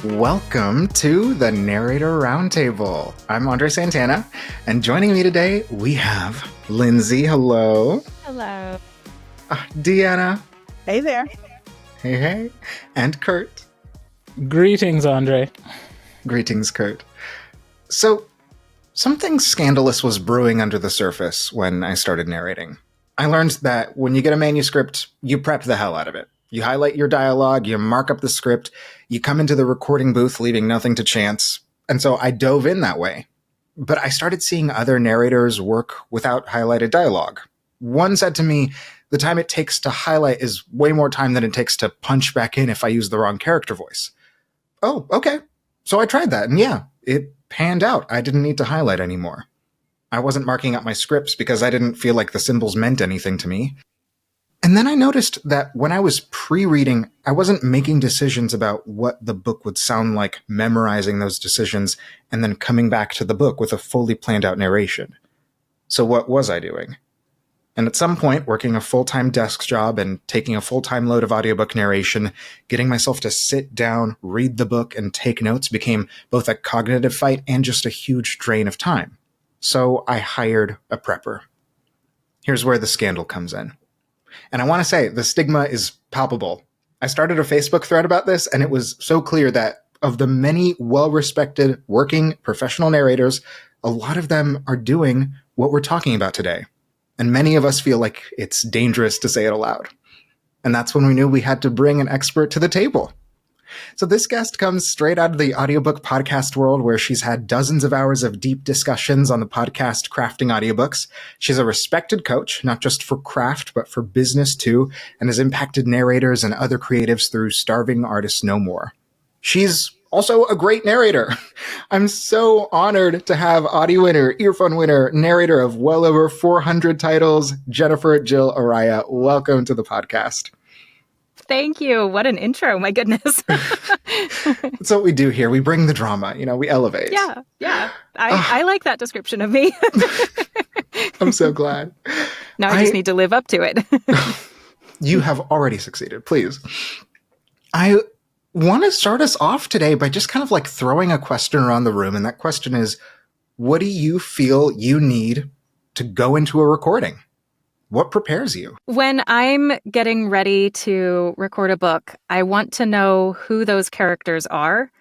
Welcome to the Narrator Roundtable. I'm André Santana, and joining me today, we have Lindsey. Hello. Hello. Deanna. Hey there. Hey, hey. And Kirt. Greetings, André. Greetings, Kirt. So, something scandalous was brewing under the surface when I started narrating. I learned that when you get a manuscript, you prep the hell out of it. You highlight your dialogue, you mark up the script, you come into the recording booth leaving nothing to chance. And so I dove in that way. But I started seeing other narrators work without highlighted dialogue. One said to me, the time it takes to highlight is way more time than it takes to punch back in if I use the wrong character voice. Oh, okay. So I tried that, and yeah, it panned out. I didn't need to highlight anymore. I wasn't marking up my scripts because I didn't feel like the symbols meant anything to me. And then I noticed that when I was pre-reading, I wasn't making decisions about what the book would sound like, memorizing those decisions, and then coming back to the book with a fully planned out narration. So what was I doing? And at some point, working a full-time desk job and taking a full-time load of audiobook narration, getting myself to sit down, read the book, and take notes became both a cognitive fight and just a huge drain of time. So I hired a prepper. Here's where the scandal comes in. And I want to say, the stigma is palpable. I started a Facebook thread about this, and it was so clear that of the many well-respected working professional narrators, a lot of them are doing what we're talking about today. And many of us feel like it's dangerous to say it aloud. And that's when we knew we had to bring an expert to the table. So this guest comes straight out of the audiobook podcast world, where she's had dozens of hours of deep discussions on the podcast crafting audiobooks. She's a respected coach, not just for craft, but for business too, and has impacted narrators and other creatives through Starving Artists No More. She's also a great narrator. I'm so honored to have Audie winner, earphone winner, narrator of well over 400 titles, Jennifer Jill Araya. Welcome to the podcast. Thank you. What an intro. My goodness. That's what we do here. We bring the drama. We elevate. Yeah. I like that description of me. I'm so glad. Now I just need to live up to it. You have already succeeded. Please. I want to start us off today by just kind of like throwing a question around the room. And that question is, what do you feel you need to go into a recording? What prepares you? When I'm getting ready to record a book, I want to know who those characters are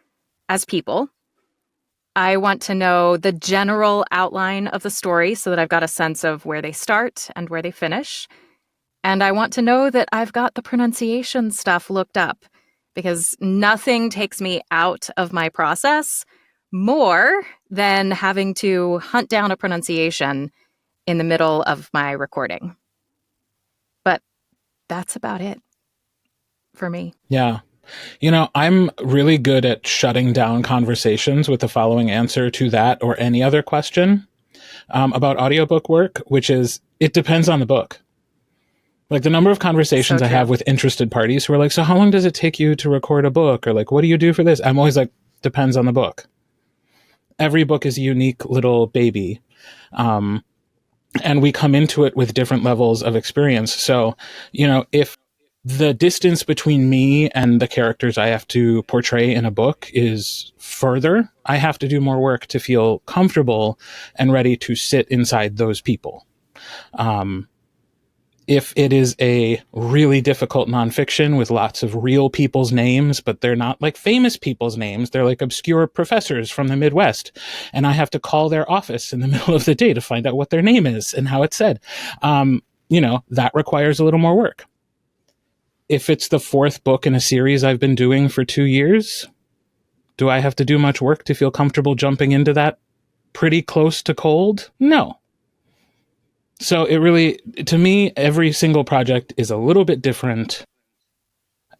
as people. I want to know the general outline of the story so that I've got a sense of where they start and where they finish. And I want to know that I've got the pronunciation stuff looked up, because nothing takes me out of my process more than having to hunt down a pronunciation in the middle of my recording. But that's about it for me. Yeah. I'm really good at shutting down conversations with the following answer to that or any other question about audiobook work, which is, it depends on the book. Like the number of conversations I have with interested parties who are like, so how long does it take you to record a book? Or like, what do you do for this? I'm always like, depends on the book. Every book is a unique little baby. And we come into it with different levels of experience. So, if the distance between me and the characters I have to portray in a book is further, I have to do more work to feel comfortable and ready to sit inside those people. If it is a really difficult nonfiction with lots of real people's names, but they're not like famous people's names, they're like obscure professors from the Midwest, and I have to call their office in the middle of the day to find out what their name is and how it's said, that requires a little more work. If it's the fourth book in a series I've been doing for 2 years, do I have to do much work to feel comfortable jumping into that pretty close to cold? No. So it really, to me, every single project is a little bit different.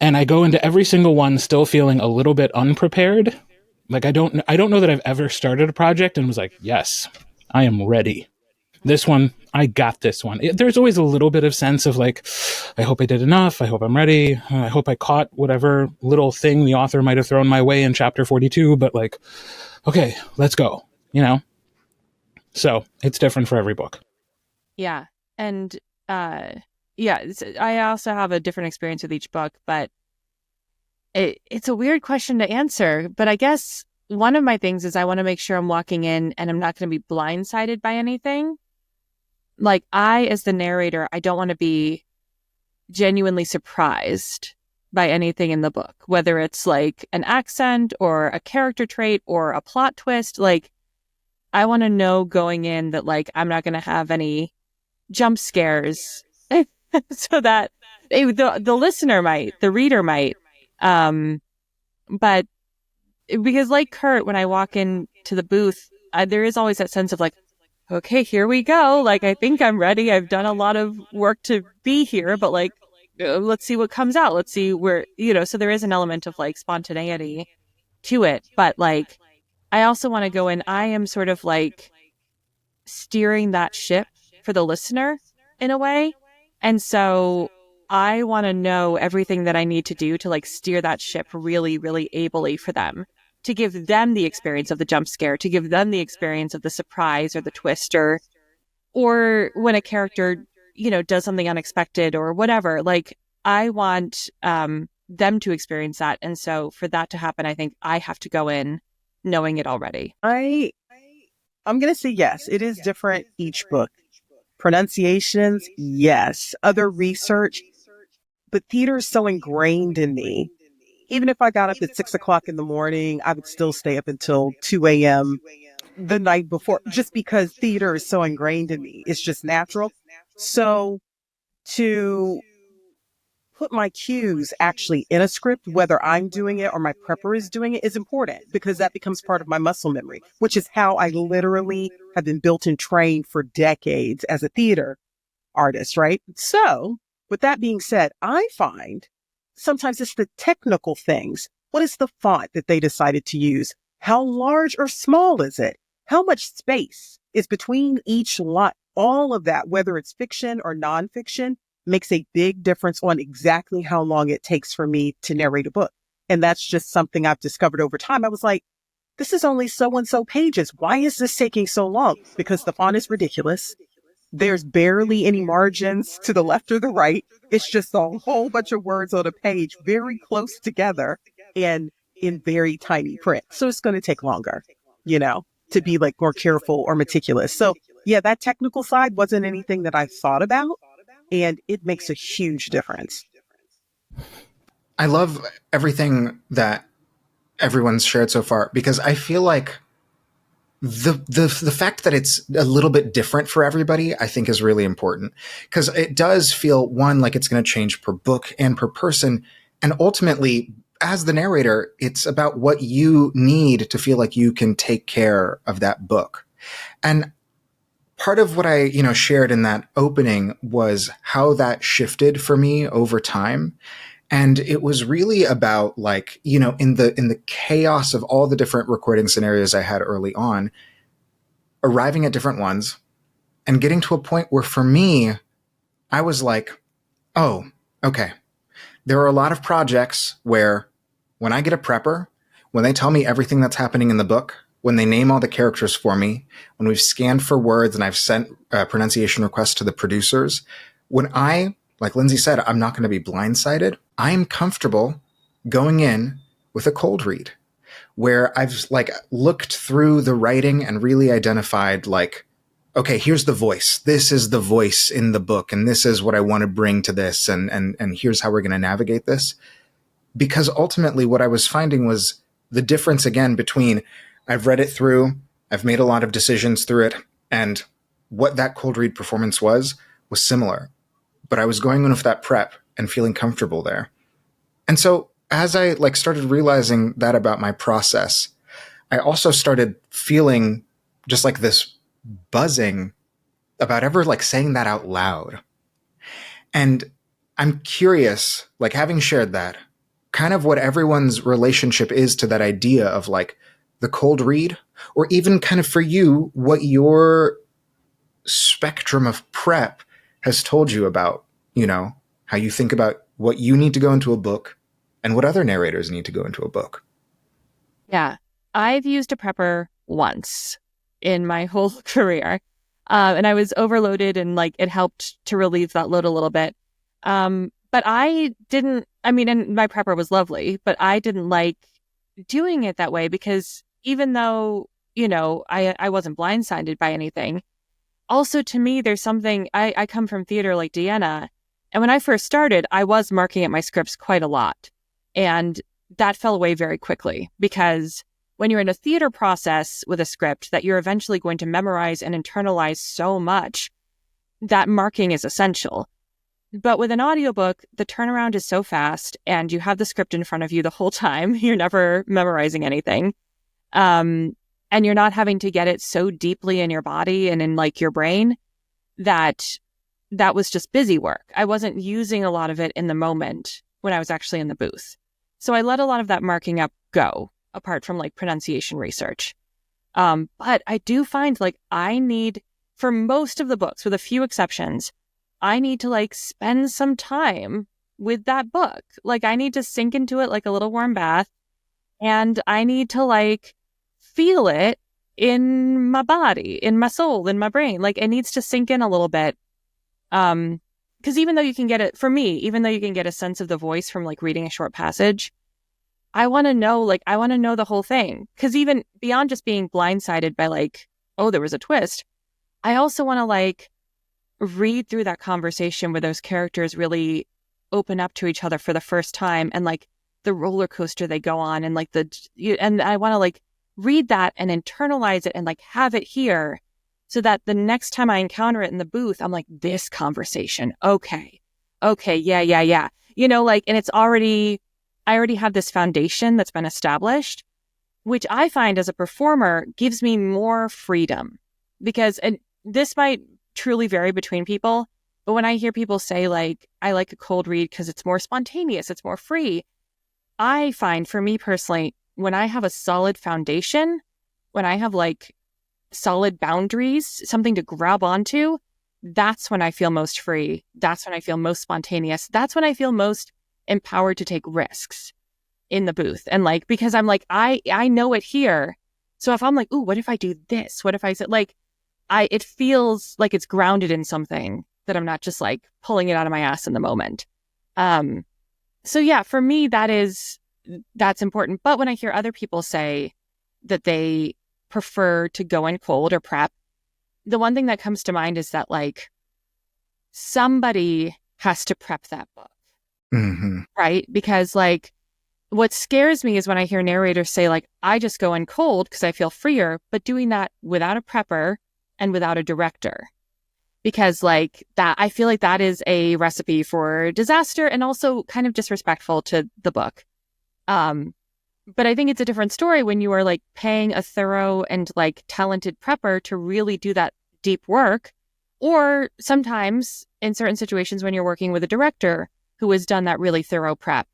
And I go into every single one still feeling a little bit unprepared. Like I don't know that I've ever started a project and was like, yes, I am ready. This one, I got this one. There's always a little bit of sense of like, I hope I did enough. I hope I'm ready. I hope I caught whatever little thing the author might have thrown my way in chapter 42. But like, okay, let's go, So it's different for every book. Yeah. And I also have a different experience with each book, but It's a weird question to answer, but I guess one of my things is I want to make sure I'm walking in and I'm not going to be blindsided by anything. Like, as the narrator, I don't want to be genuinely surprised by anything in the book, whether it's like an accent or a character trait or a plot twist. Like, I want to know going in that, like, I'm not going to have any jump scares so that the listener might, the reader might. But because, like Kirt, when I walk into the booth, there is always that sense of like, okay, here we go. Like, I think I'm ready. I've done a lot of work to be here, but like, let's see what comes out. Let's see where, so there is an element of like spontaneity to it. But like, I also want to go in, I am sort of like steering that ship for the listener in a way. And so I want to know everything that I need to do to like steer that ship really, really ably for them, to give them the experience of the jump scare, to give them the experience of the surprise or the twist, or when a character, does something unexpected or whatever. Like, I want them to experience that. And so for that to happen, I think I have to go in knowing it already. I'm going to say yes. It is different each book. Pronunciations, yes. Other research, but theater is so ingrained in me. Even if I got up at 6 o'clock in the morning, I would still stay up until 2 a.m. the night before, just because theater is so ingrained in me. It's just natural. So to put my cues actually in a script, whether I'm doing it or my prepper is doing it, is important, because that becomes part of my muscle memory, which is how I literally have been built and trained for decades as a theater artist, right? So with that being said, I find sometimes it's the technical things. What is the font that they decided to use? How large or small is it? How much space is between each line? All of that, whether it's fiction or nonfiction, makes a big difference on exactly how long it takes for me to narrate a book. And that's just something I've discovered over time. I was like, this is only so-and-so pages. Why is this taking so long? Because the font is ridiculous. There's barely any margins to the left or the right. It's just a whole bunch of words on a page, very close together and in very tiny print. So it's going to take longer, to be like more careful or meticulous. So yeah, that technical side wasn't anything that I thought about, and it makes a huge difference. I love everything that everyone's shared so far, because I feel like the fact that it's a little bit different for everybody, I think, is really important, because it does feel, one, like it's going to change per book and per person. And ultimately, as the narrator, it's about what you need to feel like you can take care of that book. And part of what I, shared in that opening was how that shifted for me over time. And it was really about, like, in the chaos of all the different recording scenarios I had early on, arriving at different ones and getting to a point where, for me, I was like, oh, okay. There are a lot of projects where when I get a prepper, when they tell me everything that's happening in the book, when they name all the characters for me, when we've scanned for words and I've sent pronunciation requests to the producers, when I, like Lindsey said, I'm not going to be blindsided. I'm comfortable going in with a cold read, where I've looked through the writing and really identified, like, okay, here's the voice. This is the voice in the book, and this is what I want to bring to this, and here's how we're going to navigate this. Because ultimately what I was finding was the difference, again, between I've read it through, I've made a lot of decisions through it, and what that cold read performance was similar. But I was going in with that prep and feeling comfortable there. And so as I started realizing that about my process, I also started feeling just like this buzzing about ever saying that out loud. And I'm curious, having shared that, kind of what everyone's relationship is to that idea of the cold read, or even kind of for you, what your spectrum of prep has told you about, how you think about what you need to go into a book and what other narrators need to go into a book. Yeah. I've used a prepper once in my whole career. And I was overloaded, and it helped to relieve that load a little bit. But I didn't, I mean, and my prepper was lovely, but I didn't like doing it that way because even though, I wasn't blindsided by anything, also to me, there's something, I come from theater like Deanna. And when I first started, I was marking at my scripts quite a lot. And that fell away very quickly because when you're in a theater process with a script that you're eventually going to memorize and internalize so much, that marking is essential. But with an audiobook, the turnaround is so fast and you have the script in front of you the whole time. You're never memorizing anything. And you're not having to get it so deeply in your body and in like your brain that was just busy work. I wasn't using a lot of it in the moment when I was actually in the booth. So I let a lot of that marking up go, apart from like pronunciation research. But I do find like I need, for most of the books, with a few exceptions, I need to like spend some time with that book. Like I need to sink into it like a little warm bath, and I need to like feel it in my body, in my soul, in my brain. Like it needs to sink in a little bit. Because even though you can get it, for me, even though you can get a sense of the voice from like reading a short passage, I want to know the whole thing. Because even beyond just being blindsided by like, oh, there was a twist, I also want to like read through that conversation where those characters really open up to each other for the first time and like the roller coaster they go on and like and I want to like read that and internalize it and like have it here so that the next time I encounter it in the booth, I'm like, this conversation. Okay. Yeah. And I already have this foundation that's been established, which I find as a performer gives me more freedom because, and this might truly vary between people, but when I hear people say like, I like a cold read because it's more spontaneous, it's more free. I find for me personally, when I have a solid foundation, when I have like solid boundaries, something to grab onto, that's when I feel most free. That's when I feel most spontaneous. That's when I feel most empowered to take risks in the booth. And like, because I'm like, I know it here. So if I'm like, ooh, what if I do this? What if I said like, it feels like it's grounded in something that I'm not just like pulling it out of my ass in the moment. So yeah, for me, that's important. But when I hear other people say that they prefer to go in cold or prep, the one thing that comes to mind is that like somebody has to prep that book. Mm-hmm. Right? Because like what scares me is when I hear narrators say like, I just go in cold because I feel freer, but doing that without a prepper and without a director. Because like that, I feel like that is a recipe for disaster and also kind of disrespectful to the book. But I think it's a different story when you are like paying a thorough and like talented prepper to really do that deep work. Or sometimes in certain situations when you're working with a director who has done that really thorough prep.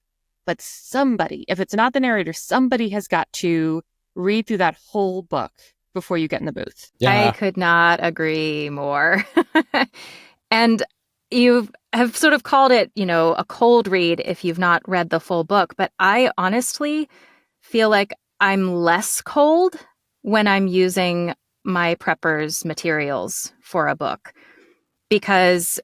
But somebody, if it's not the narrator, somebody has got to read through that whole book before you get in the booth. I could not agree more. And you have sort of called it, a cold read if you've not read the full book. But I honestly feel like I'm less cold when I'm using my prepper's materials for a book. Because,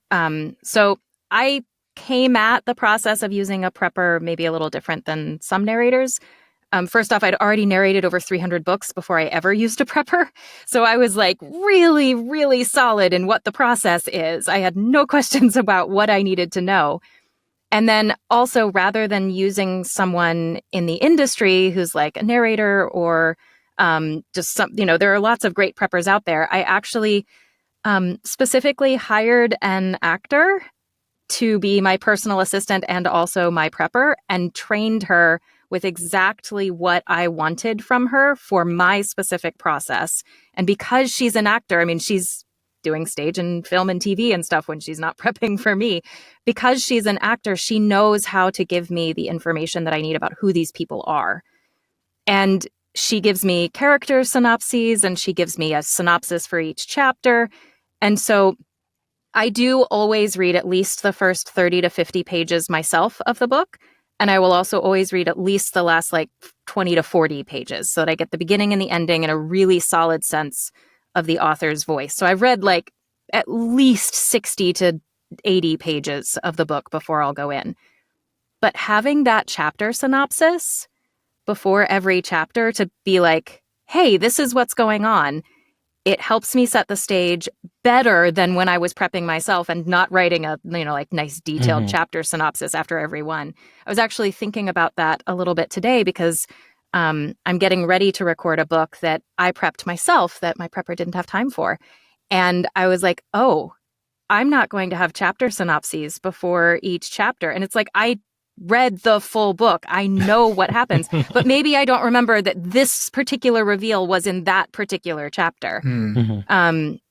so I came at the process of using a prepper maybe a little different than some narrators. First off, I'd already narrated over 300 books before I ever used a prepper. So I was like really, really solid in what the process is. I had no questions about what I needed to know. And then also, rather than using someone in the industry who's like a narrator or just some, there are lots of great preppers out there. I actually specifically hired an actor to be my personal assistant and also my prepper and trained her with exactly what I wanted from her for my specific process. And because she's an actor, she's doing stage and film and TV and stuff when she's not prepping for me. Because she's an actor, she knows how to give me the information that I need about who these people are. And she gives me character synopses and she gives me a synopsis for each chapter. And so I do always read at least the first 30 to 50 pages myself of the book. And I will also always read at least the last 20 to 40 pages so that I get the beginning and the ending and a really solid sense of the author's voice. So I've read at least 60 to 80 pages of the book before I'll go in. But having that chapter synopsis before every chapter to be like, hey, this is what's going on, it helps me set the stage better than when I was prepping myself and not writing a, like nice detailed chapter synopsis after every one. I was actually thinking about that a little bit today because I'm getting ready to record a book that I prepped myself that my prepper didn't have time for. And I was like, oh, I'm not going to have chapter synopses before each chapter. And it's like, I read the full book. I know what happens, but maybe I don't remember that this particular reveal was in that particular chapter.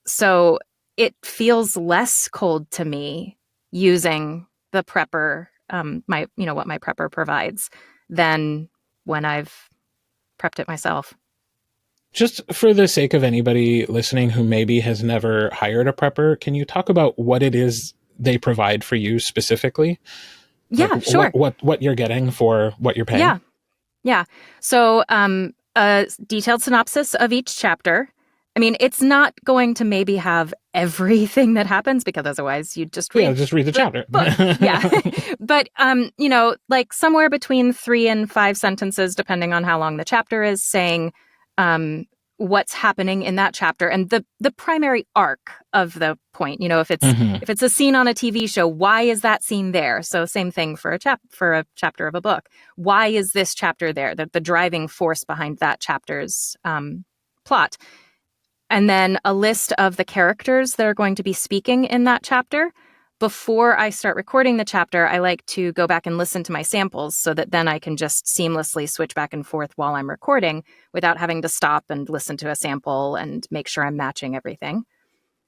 So it feels less cold to me using the prepper, what my prepper provides, than when I've prepped it myself. Just for the sake of anybody listening who maybe has never hired a prepper, can you talk about what it is they provide for you specifically? Yeah, like sure. What you're getting for what you're paying? Yeah. So a detailed synopsis of each chapter. I mean, it's not going to maybe have everything that happens because otherwise you'd just read the chapter. Yeah. But, like somewhere between 3 and 5 sentences, depending on how long the chapter is, saying what's happening in that chapter and the primary arc of the point. If it's a scene on a TV show, why is that scene there? So same thing for a chapter of a book. Why is this chapter there? The driving force behind that chapter's plot. And then a list of the characters that are going to be speaking in that chapter. Before I start recording the chapter, I like to go back and listen to my samples so that then I can just seamlessly switch back and forth while I'm recording without having to stop and listen to a sample and make sure I'm matching everything.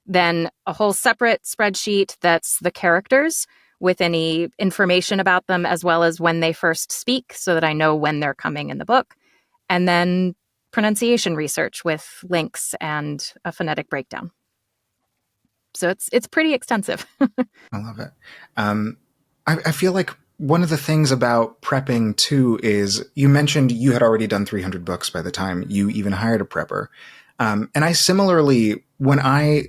Then a whole separate spreadsheet that's the characters with any information about them as well as when they first speak so that I know when they're coming in the book. And then pronunciation research with links and a phonetic breakdown. So it's pretty extensive. I love it. I feel like one of the things about prepping too is you mentioned you had already done 300 books by the time you even hired a prepper. And I similarly, when I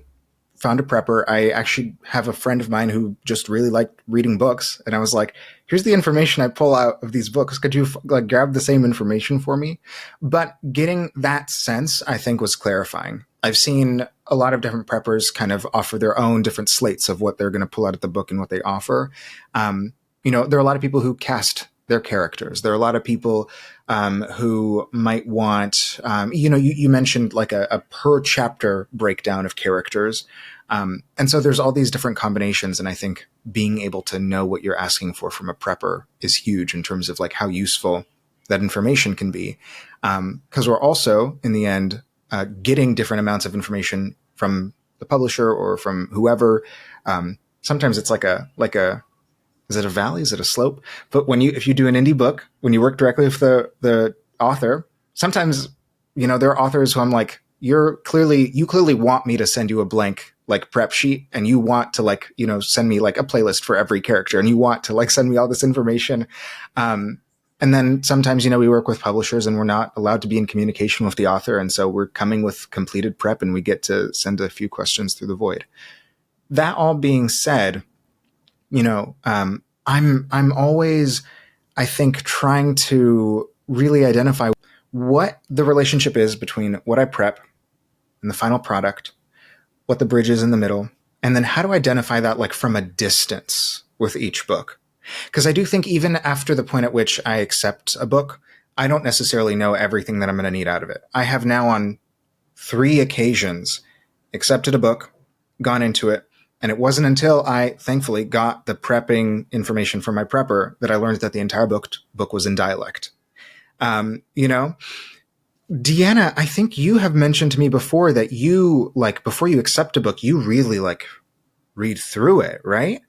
found a prepper, I actually have a friend of mine who just really liked reading books. And I was like, here's the information I pull out of these books. Could you grab the same information for me? But getting that sense, I think, was clarifying. I've seen a lot of different preppers kind of offer their own different slates of what they're going to pull out of the book and what they offer. There are a lot of people who cast their characters. There are a lot of people who might want, you mentioned like a per chapter breakdown of characters. And so there's all these different combinations. And I think being able to know what you're asking for from a prepper is huge in terms of like how useful that information can be. Because we're also, in the end, getting different amounts of information from the publisher or from whoever. Sometimes it's like a, is it a valley? Is it a slope? But if you do an indie book, when you work directly with the author, sometimes, there are authors who I'm like, you clearly want me to send you a blank like prep sheet, and you want to send me like a playlist for every character, and you want to like send me all this information. And then sometimes, we work with publishers and we're not allowed to be in communication with the author. And so we're coming with completed prep and we get to send a few questions through the void. That all being said, I'm always, I think, trying to really identify what the relationship is between what I prep and the final product, what the bridge is in the middle, and then how to identify that like from a distance with each book. Because I do think even after the point at which I accept a book, I don't necessarily know everything that I'm going to need out of it. I have now on 3 occasions accepted a book, gone into it, and it wasn't until I thankfully got the prepping information from my prepper that I learned that the entire book was in dialect. Deanna, I think you have mentioned to me before that you, like, before you accept a book, you really like read through it, right?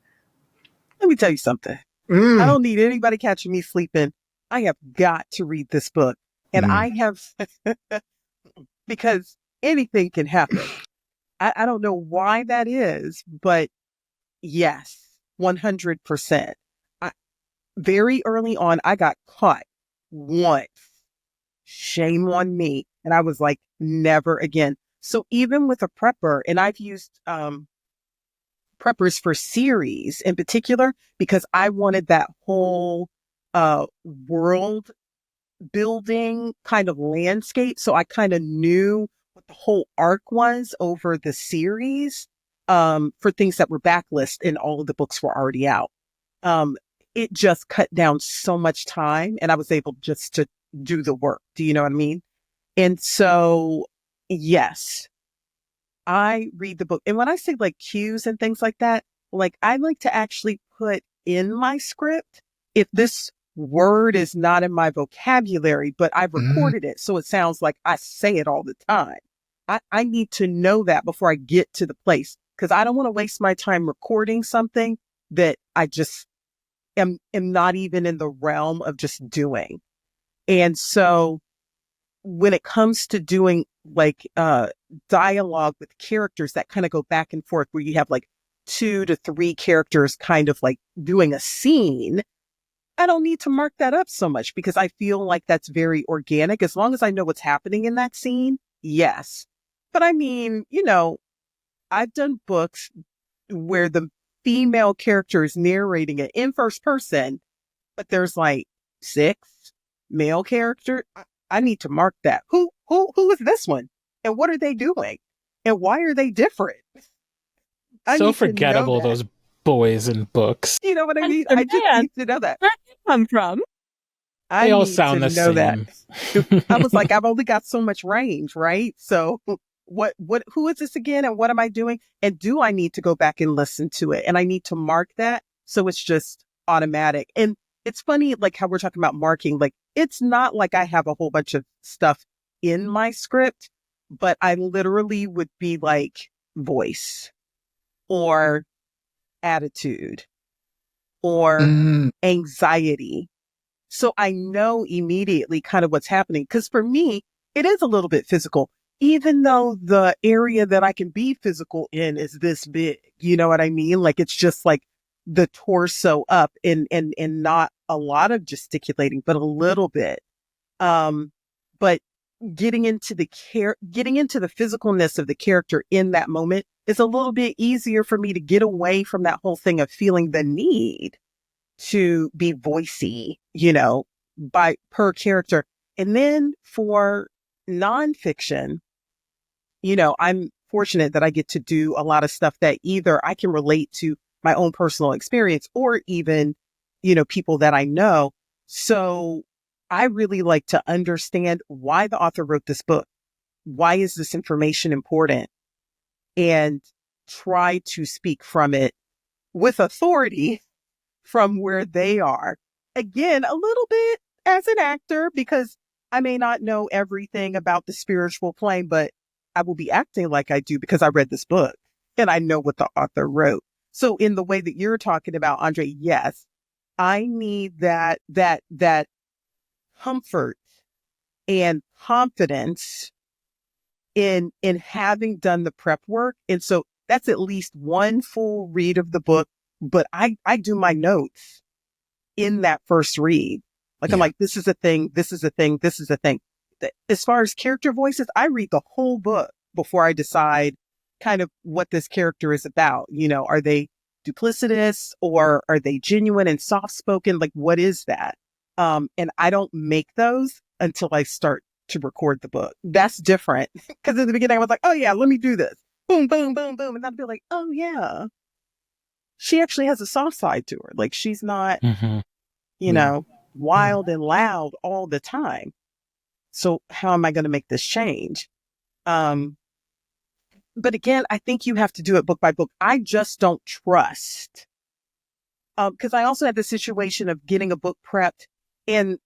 Let me tell you something. I don't need anybody catching me sleeping. I have got to read this book. And I have, because anything can happen. I don't know why that is, but yes, 100%. Very early on, I got caught once. Shame on me. And I was like, never again. So even with a prepper, and I've used preppers for series in particular, because I wanted that whole world building kind of landscape. So I kind of knew what the whole arc was over the series for things that were backlist and all of the books were already out. It just cut down so much time and I was able just to do the work. Do you know what I mean? And so, yes, I read the book. And when I say like cues and things like that, like I like to actually put in my script if this word is not in my vocabulary, but I've recorded it. So it sounds like I say it all the time. I need to know that before I get to the place because I don't want to waste my time recording something that I just am not even in the realm of just doing. And so when it comes to doing like dialogue with characters that kind of go back and forth where you have like 2 to 3 characters kind of like doing a scene, I don't need to mark that up so much because I feel like that's very organic. As long as I know what's happening in that scene, yes. But I mean, you know, I've done books where the female character is narrating it in first person, but there's like 6 male characters. I need to mark that. Who is this one? And what are they doing? And why are they different? I So need to know forgettable, that. those boys in books. You know what I mean? And I just need to know that. Where did you come from? I They all need sound to the know same. that. I was like, I've only got so much range, right? So who is this again? And what am I doing? And do I need to go back and listen to it? And I need to mark that. So it's just automatic. And it's funny, like how we're talking about marking, like it's not like I have a whole bunch of stuff in my script, but I literally would be like voice or attitude or anxiety. So I know immediately kind of what's happening. Because for me, it is a little bit physical, even though the area that I can be physical in is this big. You know what I mean? Like it's just like the torso up and not a lot of gesticulating, but a little bit. But getting into the physicalness of the character in that moment is a little bit easier for me to get away from that whole thing of feeling the need to be voicey, you know, per character. And then for nonfiction, you know, I'm fortunate that I get to do a lot of stuff that either I can relate to my own personal experience or even, you know, people that I know. So I really like to understand why the author wrote this book. Why is this information important? And try to speak from it with authority from where they are. Again, a little bit as an actor, because I may not know everything about the spiritual plane, but I will be acting like I do because I read this book and I know what the author wrote. So in the way that you're talking about, André, yes, I need that comfort and confidence in having done the prep work. And so that's at least one full read of the book, but I do my notes in that first read. Like, I'm like, this is a thing, this is a thing, this is a thing. As far as character voices, I read the whole book before I decide kind of what this character is about. You know, are they duplicitous or are they genuine and soft spoken? Like, what is that? And I don't make those until I start to record the book. That's different. Because in the beginning I was like, oh yeah, let me do this. Boom, boom, boom, boom. And I'd be like, oh yeah, she actually has a soft side to her. Like she's not, you know, wild and loud all the time. So how am I going to make this change? But again, I think you have to do it book by book. I just don't trust. Because I also had the situation of getting a book prepped and,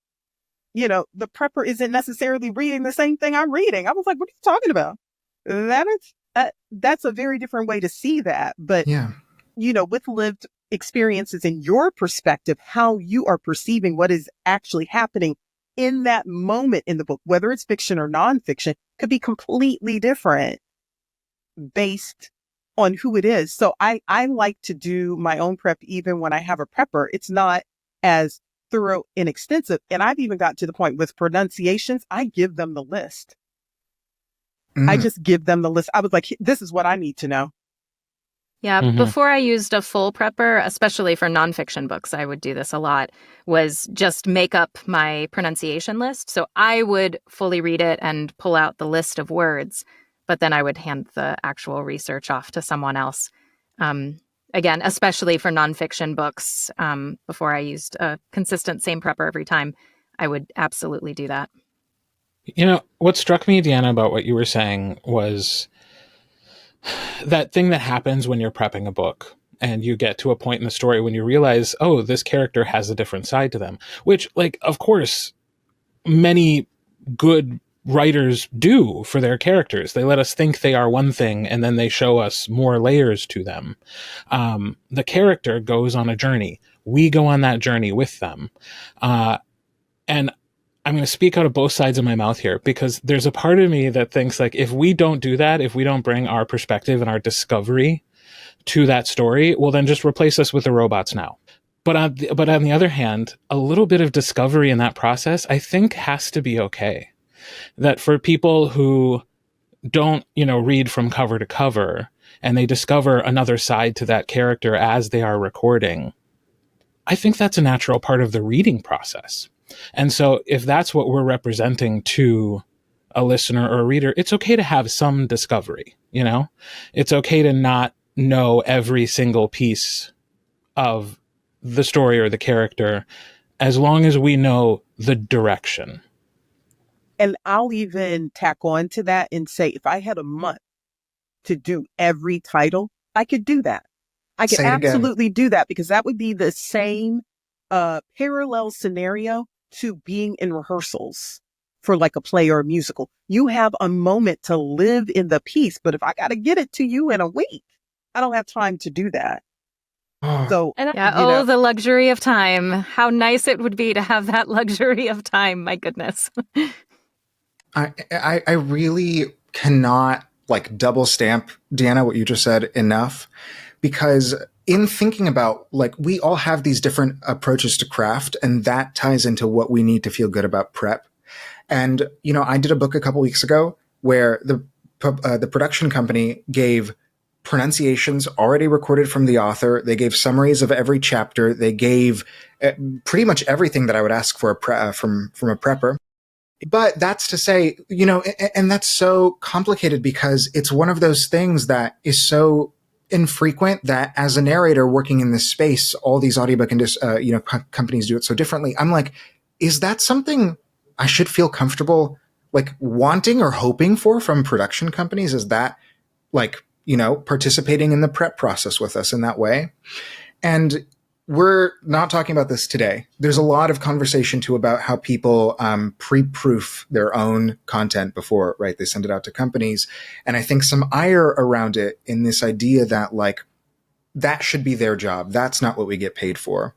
you know, the prepper isn't necessarily reading the same thing I'm reading. I was like, what are you talking about? That's a very different way to see that. But, you know, with lived experiences in your perspective, how you are perceiving what is actually happening in that moment in the book, whether it's fiction or nonfiction, could be completely different based on who it is. So I like to do my own prep even when I have a prepper. It's not as thorough and extensive. And I've even got to the point with pronunciations, I give them the list. I just give them the list. I was like, this is what I need to know. Yeah, Mhm. before I used a full prepper, especially for nonfiction books, I would do this a lot, was just make up my pronunciation list. So I would fully read it and pull out the list of words, but then I would hand the actual research off to someone else. Um, Again, especially for nonfiction books, before I used a consistent same prepper every time, I would absolutely do that. What struck me, Deanna, about what you were saying was that thing that happens when you're prepping a book and you get to a point in the story when you realize, oh, this character has a different side to them, which, like, of course, many good writers do for their characters. They let us think they are one thing and then they show us more layers to them. The character goes on a journey. We go on that journey with them. And I'm going to speak out of both sides of my mouth here, because there's a part of me that thinks, like, if we don't do that, if we don't bring our perspective and our discovery to that story, well, then just replace us with the robots now. But on the other hand, a little bit of discovery in that process, I think, has to be okay. That for people who don't, read from cover to cover, and they discover another side to that character as they are recording, I think that's a natural part of the reading process. And so if that's what we're representing to a listener or a reader, it's okay to have some discovery, It's okay to not know every single piece of the story or the character, as long as we know the direction. And I'll even tack on to that and say, if I had a month to do every title, I could do that. I could Say it again. absolutely do that, because that would be the same parallel scenario to being in rehearsals for like a play or a musical. You have a moment to live in the piece, but if I got to get it to you in a week, I don't have time to do that. So, And Yeah, the luxury of time. How nice it would be to have that luxury of time. My goodness. I really cannot like double stamp, Deanna, what you just said enough, because in thinking about, like, we all have these different approaches to craft, and that ties into what we need to feel good about prep. And, I did a book a couple weeks ago where the production company gave pronunciations already recorded from the author. They gave summaries of every chapter. They gave pretty much everything that I would ask for from a prepper. But that's to say, and that's so complicated because it's one of those things that is so infrequent that as a narrator working in this space, all these audiobook companies do it so differently. I'm like, is that something I should feel comfortable like wanting or hoping for from production companies? Is that like, participating in the prep process with us in that way? And we're not talking about this today. There's a lot of conversation too about how people pre-proof their own content before, right, they send it out to companies. And I think some ire around it in this idea that, like, that should be their job. That's not what we get paid for.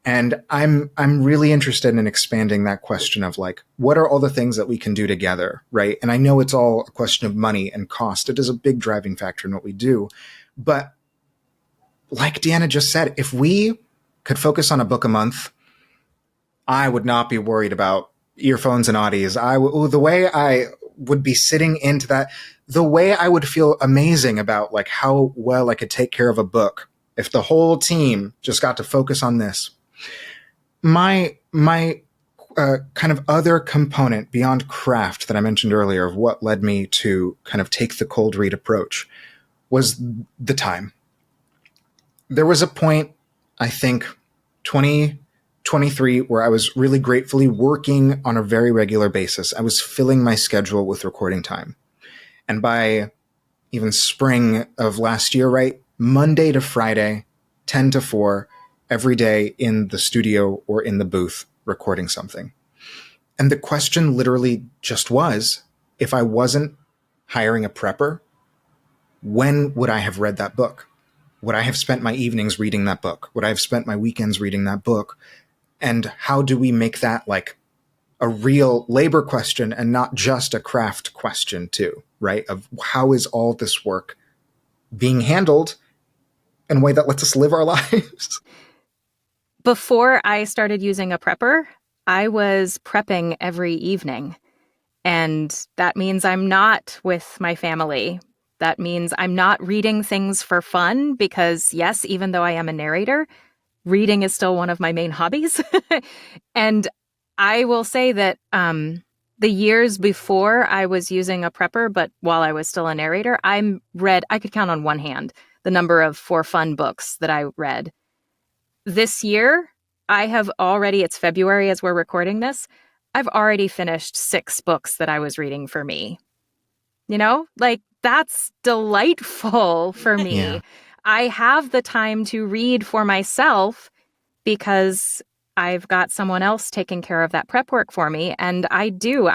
And I'm really interested in expanding that question of, like, what are all the things that we can do together, right? And I know it's all a question of money and cost. It is a big driving factor in what we do. But like Deanna just said, if we could focus on a book a month, I would not be worried about earphones and audios. The way I would be sitting into that, the way I would feel amazing about, like, how well I could take care of a book if the whole team just got to focus on this. My kind of other component beyond craft that I mentioned earlier of what led me to kind of take the cold read approach was the time. There was a point, I think, 2023, where I was really gratefully working on a very regular basis. I was filling my schedule with recording time. And by even spring of last year, right, Monday to Friday, 10 to 4, every day in the studio or in the booth recording something. And the question literally just was, if I wasn't hiring a prepper, when would I have read that book? Would I have spent my evenings reading that book? Would I have spent my weekends reading that book? And how do we make that like a real labor question and not just a craft question too, right? Of how is all this work being handled in a way that lets us live our lives? Before I started using a prepper, I was prepping every evening. And that means I'm not with my family That means I'm not reading things for fun because, yes, even though I am a narrator, reading is still one of my main hobbies. And I will say that the years before I was using a prepper, but while I was still a narrator, I could count on one hand the number of for fun books that I read. This year, I have already, it's February as we're recording this, I've already finished 6 books that I was reading for me. You know, like that's delightful for me. Yeah. I have the time to read for myself because I've got someone else taking care of that prep work for me. And I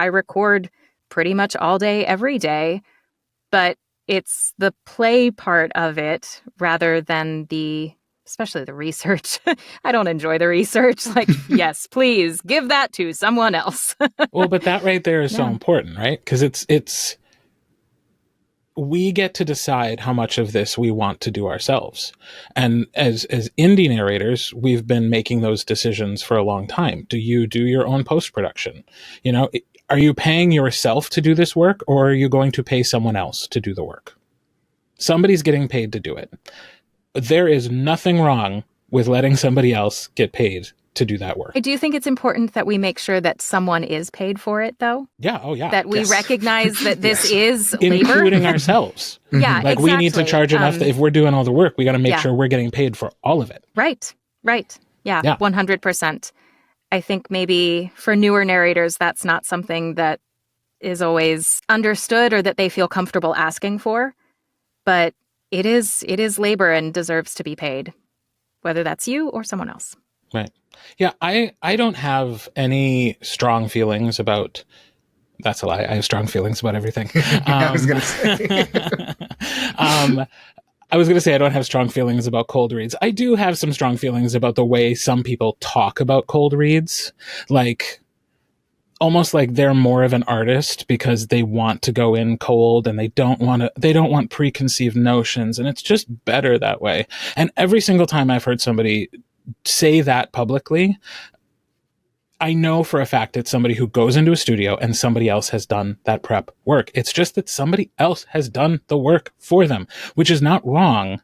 record pretty much all day, every day, but it's the play part of it rather than especially the research. I don't enjoy the research. Like, yes, please give that to someone else. Well, but that right there is so Yeah. important, right? Because we get to decide how much of this we want to do ourselves. And as indie narrators, we've been making those decisions for a long time. Do you do your own post-production? You know, are you paying yourself to do this work, or are you going to pay someone else to do the work? Somebody's getting paid to do it. There is nothing wrong with letting somebody else get paid to do that work. I do think it's important that we make sure that someone is paid for it, though. Yeah. Oh, yeah. That we Yes. recognize that this is labor. Including ourselves. Yeah, Like, we need to exactly. charge enough that if we're doing all the work, we got to make Yeah. sure we're getting paid for all of it. Right. Yeah, Yeah. 100%. I think maybe for newer narrators, that's not something that is always understood or that they feel comfortable asking for. But it is labor and deserves to be paid, whether that's you or someone else. Right. Yeah, I don't have any strong feelings about... That's a lie. I have strong feelings about everything. I was going to say. I was going to say I don't have strong feelings about cold reads. I do have some strong feelings about the way some people talk about cold reads. Like, almost like they're more of an artist because they want to go in cold and they don't want preconceived notions. And it's just better that way. And every single time I've heard somebody say that publicly, I know for a fact it's somebody who goes into a studio and somebody else has done that prep work. It's just that somebody else has done the work for them, which is not wrong,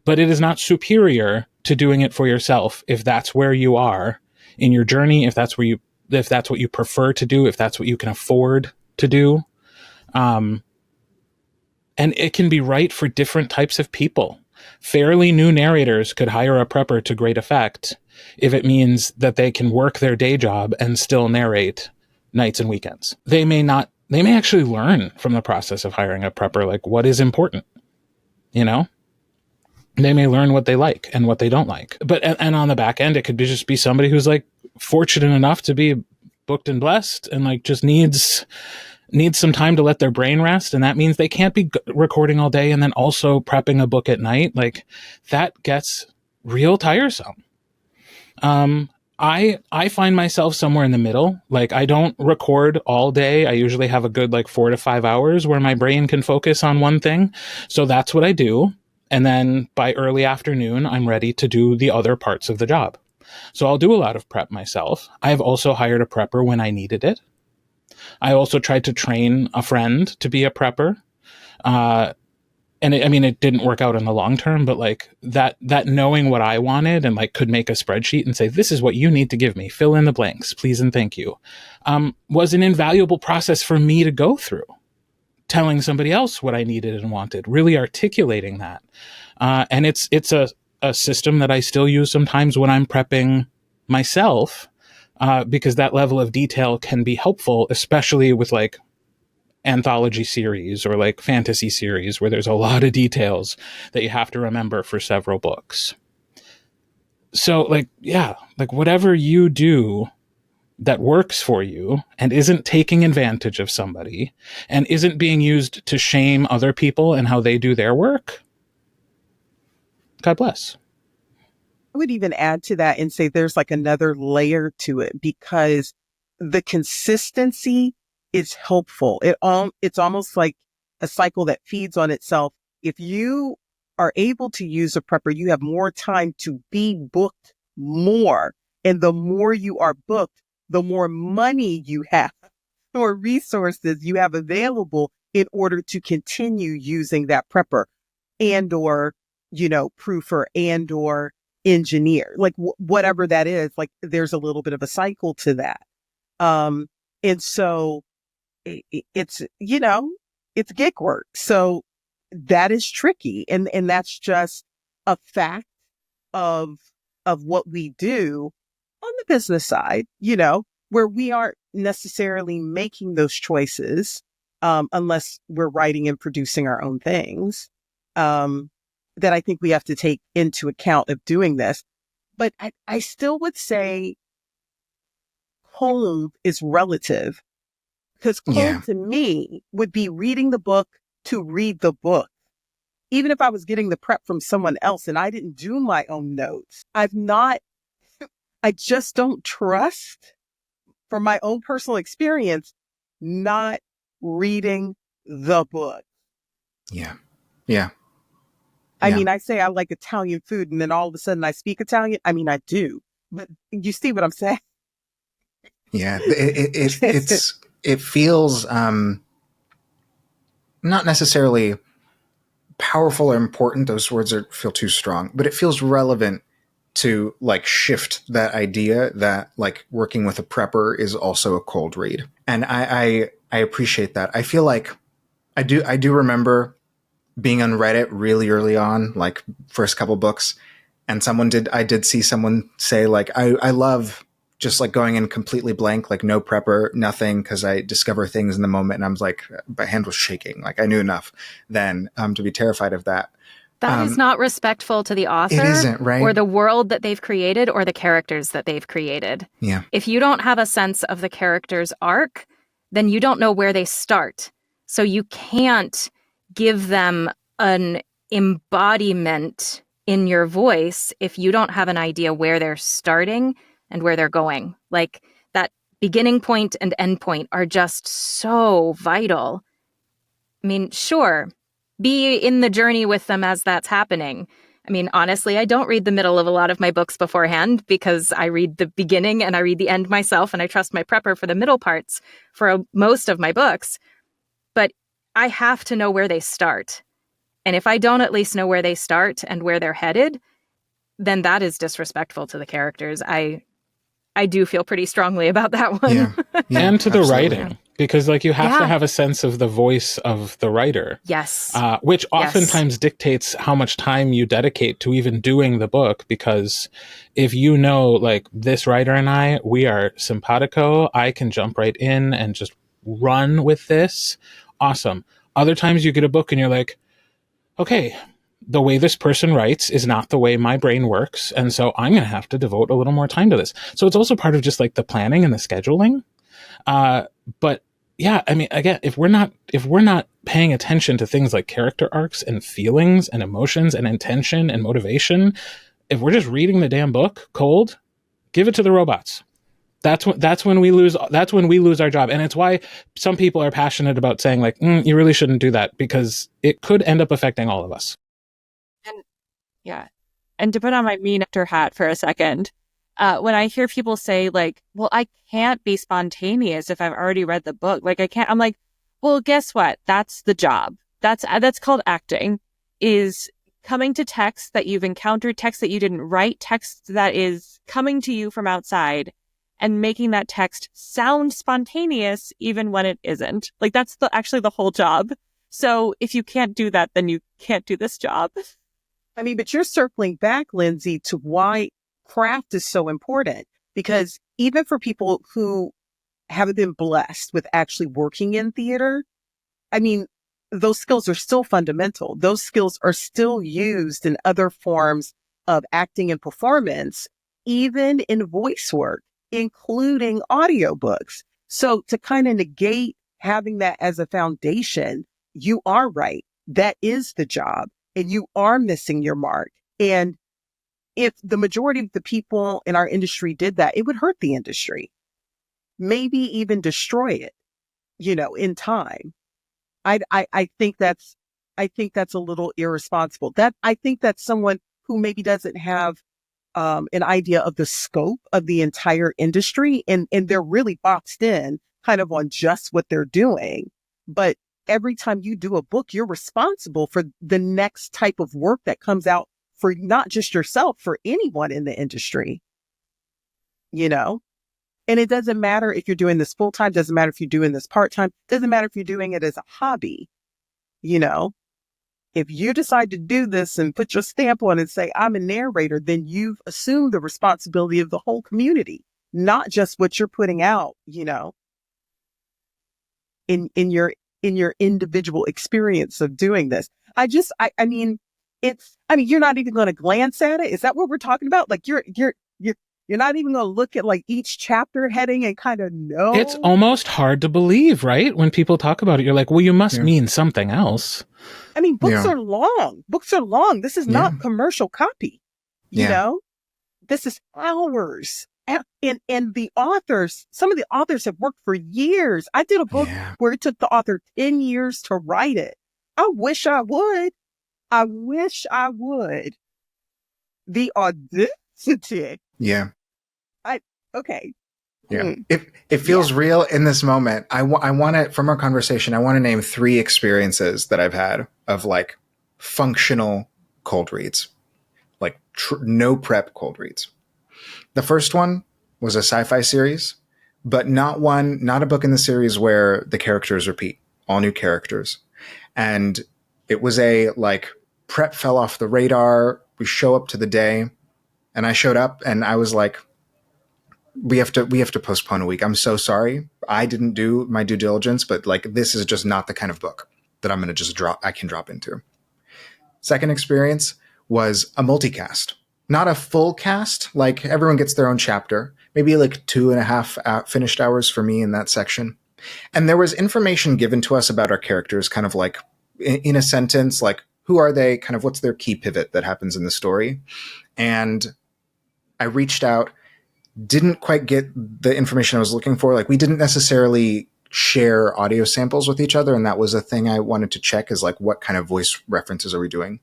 but it is not superior to doing it for yourself. If that's where you are in your journey, if that's what you prefer to do, if that's what you can afford to do. And it can be right for different types of people. Fairly new narrators could hire a prepper to great effect if it means that they can work their day job and still narrate nights and weekends. They may actually learn from the process of hiring a prepper, like what is important, you know? They may learn what they like and what they don't like. And on the back end, it could just be somebody who's like fortunate enough to be booked and blessed and like just needs some time to let their brain rest. And that means they can't be recording all day and then also prepping a book at night. Like, that gets real tiresome. I find myself somewhere in the middle. Like, I don't record all day. I usually have a good like 4 to 5 hours where my brain can focus on one thing. So that's what I do. And then by early afternoon, I'm ready to do the other parts of the job. So I'll do a lot of prep myself. I've also hired a prepper when I needed it. I also tried to train a friend to be a prepper. And it didn't work out in the long term, but like that knowing what I wanted and like could make a spreadsheet and say, this is what you need to give me, fill in the blanks, please and thank you, was an invaluable process for me to go through. Telling somebody else what I needed and wanted, really articulating that. And it's a system that I still use sometimes when I'm prepping myself, because that level of detail can be helpful, especially with like anthology series or like fantasy series where there's a lot of details that you have to remember for several books. So like, yeah, like whatever you do that works for you and isn't taking advantage of somebody and isn't being used to shame other people and how they do their work, God bless. I would even add to that and say there's like another layer to it because the consistency is helpful. It's almost like a cycle that feeds on itself. If you are able to use a prepper, you have more time to be booked more. And the more you are booked, the more money you have, the more resources you have available in order to continue using that prepper and or, proofer and or engineer, like whatever that is, like there's a little bit of a cycle to that. And so it's, it's gig work. So that is tricky. And that's just a fact of what we do on the business side, where we aren't necessarily making those choices, unless we're writing and producing our own things, that I think we have to take into account of doing this. But I still would say cold is relative, because cold to me would be reading the book to read the book. Even if I was getting the prep from someone else and I didn't do my own notes, I just don't trust, from my own personal experience, not reading the book. Yeah. Yeah. I mean, I say I like Italian food and then all of a sudden I speak Italian. I mean, I do, but you see what I'm saying? Yeah. It feels, not necessarily powerful or important. Those words feel too strong, but it feels relevant to like shift that idea that like working with a prepper is also a cold read. And I appreciate that. I feel like I do remember being on Reddit really early on, like first couple books. And I did see someone say like, I love just like going in completely blank, like no prepper, nothing. 'Cause I discover things in the moment. And I was like, my hand was shaking. Like I knew enough then, to be terrified of that. That is not respectful to the author. It isn't, right? Or the world that they've created or the characters that they've created. Yeah. If you don't have a sense of the character's arc, then you don't know where they start. So you can't give them an embodiment in your voice if you don't have an idea where they're starting and where they're going. Like that beginning point and end point are just so vital. I mean, sure, be in the journey with them as that's happening. I mean, honestly, I don't read the middle of a lot of my books beforehand because I read the beginning and I read the end myself, and I trust my prepper for the middle parts for most of my books. But I have to know where they start. And if I don't at least know where they start and where they're headed, then that is disrespectful to the characters. I do feel pretty strongly about that one. Yeah. And to the absolutely. writing, because like you have to have a sense of the voice of the writer. Yes. Which oftentimes dictates how much time you dedicate to even doing the book. Because if you know, like this writer and I, we are simpatico, I can jump right in and just run with this. Awesome. Other times you get a book and you're like, okay, the way this person writes is not the way my brain works. And so I'm going to have to devote a little more time to this. So it's also part of just like the planning and the scheduling. But yeah, I mean, again, if we're not paying attention to things like character arcs and feelings and emotions and intention and motivation, if we're just reading the damn book cold, give it to the robots. That's when we lose our job. And it's why some people are passionate about saying like, you really shouldn't do that, because it could end up affecting all of us. And to put on my mean actor hat for a second, when I hear people say like, well, I can't be spontaneous if I've already read the book. Like I can't, I'm like, well, guess what? That's the job. That's called acting, is coming to text that you've encountered, text that you didn't write, text that is coming to you from outside, and making that text sound spontaneous even when it isn't. Like that's actually the whole job. So if you can't do that, then you can't do this job. I mean, but you're circling back, Lindsey, to why craft is so important. Because even for people who haven't been blessed with actually working in theater, I mean, those skills are still fundamental. Those skills are still used in other forms of acting and performance, even in voice work, including audiobooks. So to kind of negate having that as a foundation, you are right. That is the job. And you are missing your mark. And if the majority of the people in our industry did that, it would hurt the industry, maybe even destroy it, in time. I think that's a little irresponsible. I think that's someone who maybe doesn't have an idea of the scope of the entire industry, and they're really boxed in kind of on just what they're doing. But every time you do a book, you're responsible for the next type of work that comes out for not just yourself, for anyone in the industry, you know? And it doesn't matter if you're doing this full time, doesn't matter if you're doing this part time, doesn't matter if you're doing it as a hobby, you know? If you decide to do this and put your stamp on it and say, I'm a narrator, then you've assumed the responsibility of the whole community, not just what you're putting out, you know, in your individual experience of doing this. I mean, you're not even going to glance at it. Is that what we're talking about? Like you're not even going to look at like each chapter heading and kind of know. It's almost hard to believe, right? When people talk about it, you're like, well, you must mean something else. I mean, books are long. Books are long. This is not commercial copy. You know, this is hours. And the authors, some of the authors have worked for years. I did a book where it took the author 10 years to write it. I wish I would. The audacity. Yeah. Okay. Yeah. It feels real in this moment. I want to, from our conversation, I want to name 3 experiences that I've had of like functional cold reads, like no prep cold reads. The first one was a sci-fi series, but not a book in the series where the characters repeat, all new characters. And it was a like prep fell off the radar. We show up to the day and I showed up and I was like, we have to postpone a week. I'm so sorry. I didn't do my due diligence, but like, this is just not the kind of book that I'm going to I can drop into. Second experience was a multicast, not a full cast. Like everyone gets their own chapter, maybe like 2.5 finished hours for me in that section. And there was information given to us about our characters, kind of like in a sentence, like who are they? Kind of what's their key pivot that happens in the story. And I reached out, didn't quite get the information I was looking for. Like we didn't necessarily share audio samples with each other. And that was a thing I wanted to check, is like, what kind of voice references are we doing?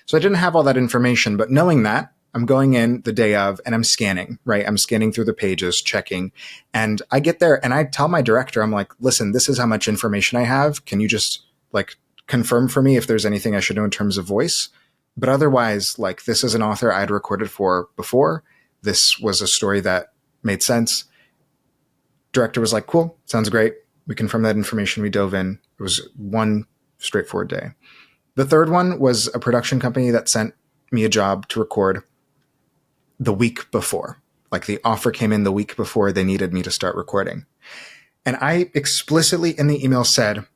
So I didn't have all that information, but knowing that, I'm going in the day of and I'm scanning, right? I'm scanning through the pages, checking. And I get there and I tell my director, I'm like, listen, this is how much information I have. Can you just like confirm for me if there's anything I should know in terms of voice? But otherwise, like, this is an author I'd recorded for before. This was a story that made sense. Director was like, cool, sounds great. We confirmed that information. We dove in. It was one straightforward day. The third one was a production company that sent me a job to record the week before. Like the offer came in the week before they needed me to start recording. And I explicitly in the email said,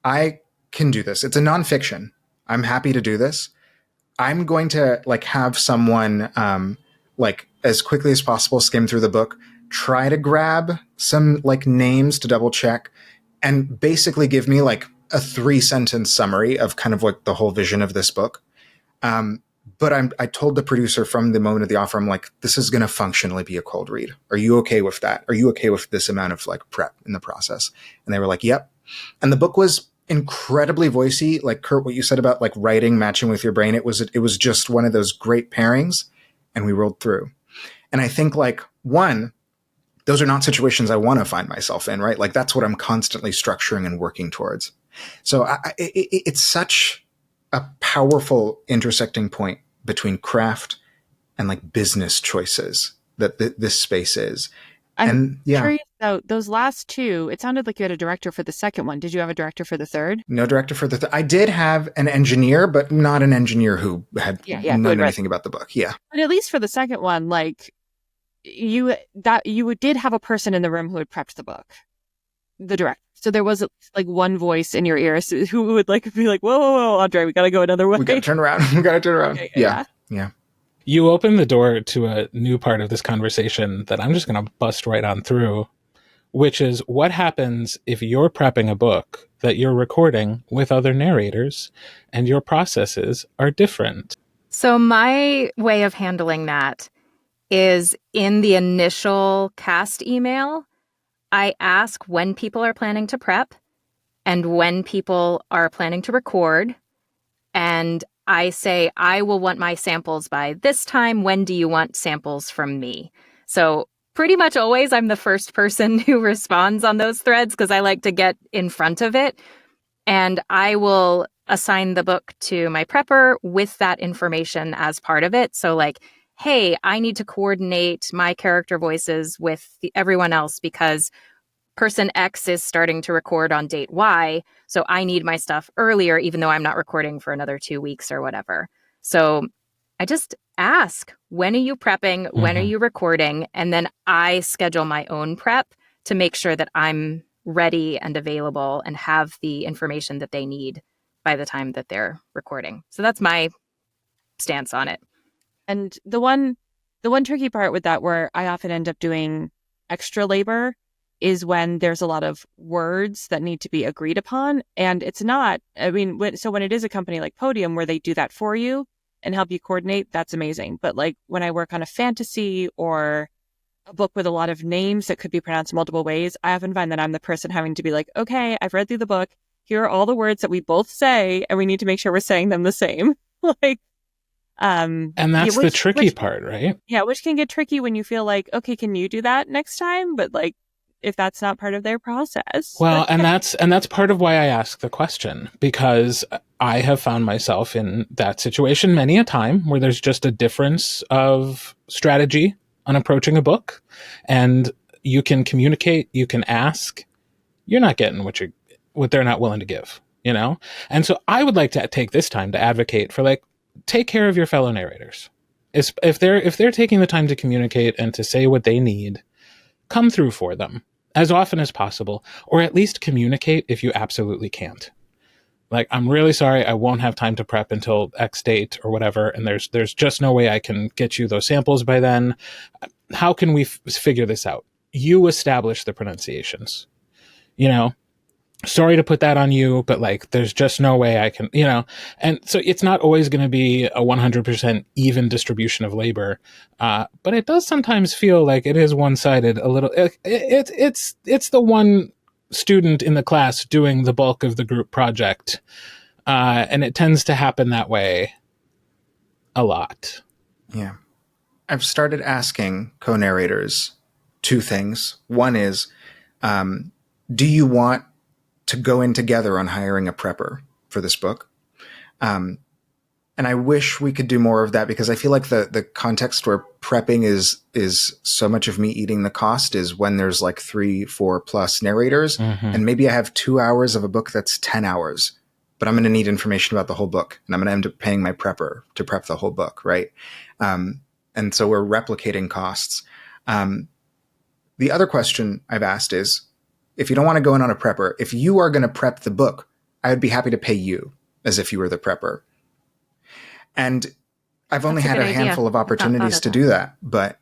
I can do this. It's a nonfiction. I'm happy to do this. I'm going to like have someone like as quickly as possible skim through the book, try to grab some like names to double check, and basically give me like a 3-sentence summary of kind of like the whole vision of this book. But I told the producer from the moment of the offer, I'm like, this is going to functionally be a cold read. Are you okay with that? Are you okay with this amount of like prep in the process? And they were like, yep. And the book was incredibly voicey. Like Kirt, what you said about like writing, matching with your brain. It was just one of those great pairings, and we rolled through. And I think like those are not situations I want to find myself in, right? Like that's what I'm constantly structuring and working towards. So it's such a powerful intersecting point between craft and like business choices that this space is. I'm curious though, those last two, it sounded like you had a director for the second one. Did you have a director for the third? No director for the I did have an engineer, but not an engineer who had known anything about the book. Yeah. But at least for the second one, like you did have a person in the room who had prepped the book, the director. So there was like one voice in your ears who would like be like, whoa, André, we got to go another way. We got to turn around. Okay, yeah. You open the door to a new part of this conversation that I'm just going to bust right on through, which is what happens if you're prepping a book that you're recording with other narrators and your processes are different. So my way of handling that is in the initial cast email, I ask when people are planning to prep and when people are planning to record. And I say, I will want my samples by this time. When do you want samples from me? So pretty much always I'm the first person who responds on those threads because I like to get in front of it. And I will assign the book to my prepper with that information as part of it. So like, hey, I need to coordinate my character voices with everyone else because person X is starting to record on date Y. So I need my stuff earlier, even though I'm not recording for another 2 weeks or whatever. So I just ask, when are you prepping? When are you recording? And then I schedule my own prep to make sure that I'm ready and available and have the information that they need by the time that they're recording. So that's my stance on it. And the one tricky part with that, where I often end up doing extra labor, is when there's a lot of words that need to be agreed upon. And it's not, I mean, when it is a company like Podium where they do that for you and help you coordinate, that's amazing. But like when I work on a fantasy or a book with a lot of names that could be pronounced multiple ways, I often find that I'm the person having to be like, okay, I've read through the book. Here are all the words that we both say, and we need to make sure we're saying them the same. Like, and that's the tricky part, right? Yeah, which can get tricky when you feel like, okay, can you do that next time? But like, if that's not part of their process. Well, and that's part of why I ask the question, because I have found myself in that situation many a time where there's just a difference of strategy on approaching a book, and you can communicate, you can ask, you're not getting what they're not willing to give, you know? And so I would like to take this time to advocate for, like, take care of your fellow narrators. If they're taking the time to communicate and to say what they need, come through for them as often as possible, or at least communicate if you absolutely can't. Like, I'm really sorry, I won't have time to prep until X date or whatever, and there's just no way I can get you those samples by then. How can we figure this out? You establish the pronunciations. You know, sorry to put that on you, but like, there's just no way I can, you know. And so it's not always going to be a 100% even distribution of labor, but it does sometimes feel like it is one-sided a little. It's the one student in the class doing the bulk of the group project, and it tends to happen that way a lot. Yeah. I've started asking co-narrators two things. One is, do you want to go in together on hiring a prepper for this book? And I wish we could do more of that, because I feel like the context where prepping is so much of me eating the cost is when there's like 3-4 plus narrators, and maybe I have 2 hours of a book that's 10 hours, but I'm going to need information about the whole book, and I'm going to end up paying my prepper to prep the whole book, right? And so we're replicating costs. The other question I've asked is, if you don't want to go in on a prepper, if you are going to prep the book, I would be happy to pay you as if you were the prepper. And I've only had a handful of opportunities to do that, but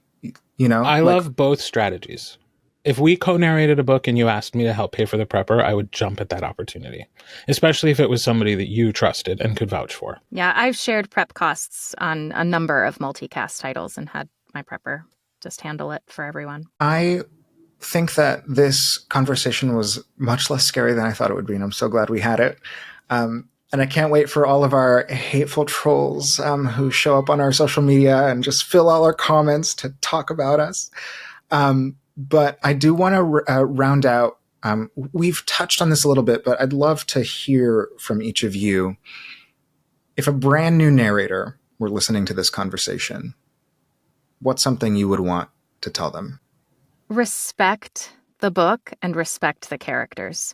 you know, I love both strategies. If we co-narrated a book and you asked me to help pay for the prepper, I would jump at that opportunity, especially if it was somebody that you trusted and could vouch for. Yeah, I've shared prep costs on a number of multicast titles and had my prepper just handle it for everyone. I think that this conversation was much less scary than I thought it would be, and I'm so glad we had it. And I can't wait for all of our hateful trolls who show up on our social media and just fill all our comments to talk about us. But I do want to round out. We've touched on this a little bit, but I'd love to hear from each of you. If a brand new narrator were listening to this conversation, what's something you would want to tell them? Respect the book and respect the characters.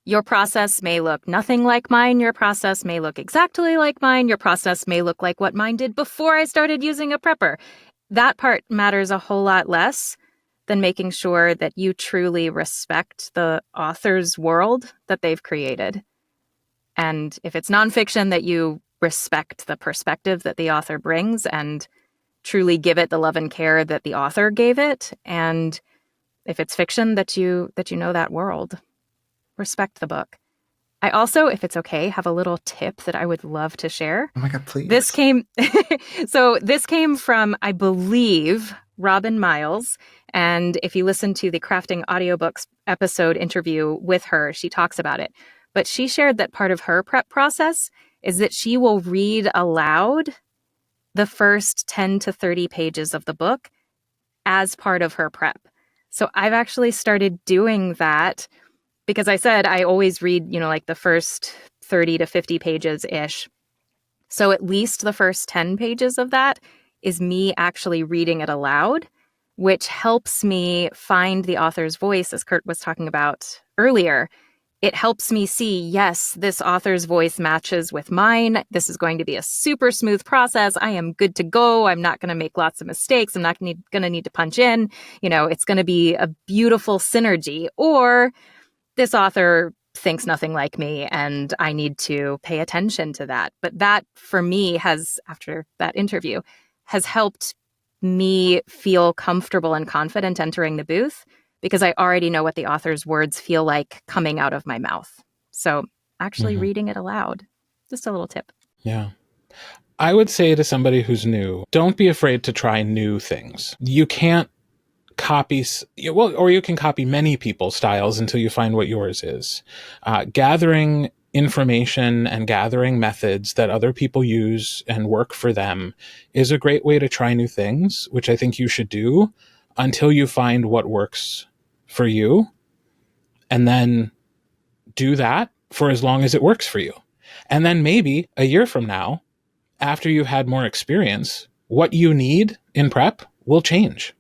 Your process may look nothing like mine. Your process may look exactly like mine. Your process may look like what mine did before I started using a prepper. That part matters a whole lot less than making sure that you truly respect the author's world that they've created. And if it's nonfiction, that you respect the perspective that the author brings and truly give it the love and care that the author gave it. And if it's fiction, that you know that world. Respect the book. I also, if it's okay, have a little tip that I would love to share. Oh my God, please. This came from, I believe, Robin Miles. And if you listen to the Crafting Audiobooks episode interview with her, she talks about it. But she shared that part of her prep process is that she will read aloud the first 10 to 30 pages of the book as part of her prep. So I've actually started doing that because I said I always read, like the first 30 to 50 pages-ish. So at least the first 10 pages of that is me actually reading it aloud, which helps me find the author's voice, as Kirt was talking about earlier. It helps me see, yes, this author's voice matches with mine. This is going to be a super smooth process. I am good to go. I'm not going to make lots of mistakes. I'm not going to need to punch in. It's going to be a beautiful synergy. Or this author thinks nothing like me and I need to pay attention to that. But that, for me, after that interview, has helped me feel comfortable and confident entering the booth, because I already know what the author's words feel like coming out of my mouth. So actually reading it aloud, just a little tip. Yeah. I would say to somebody who's new, don't be afraid to try new things. You can't copy, or you can copy many people's styles until you find what yours is. Gathering information and gathering methods that other people use and work for them is a great way to try new things, which I think you should do until you find what works for you, and then do that for as long as it works for you. And then maybe a year from now, after you've had more experience, what you need in prep will change.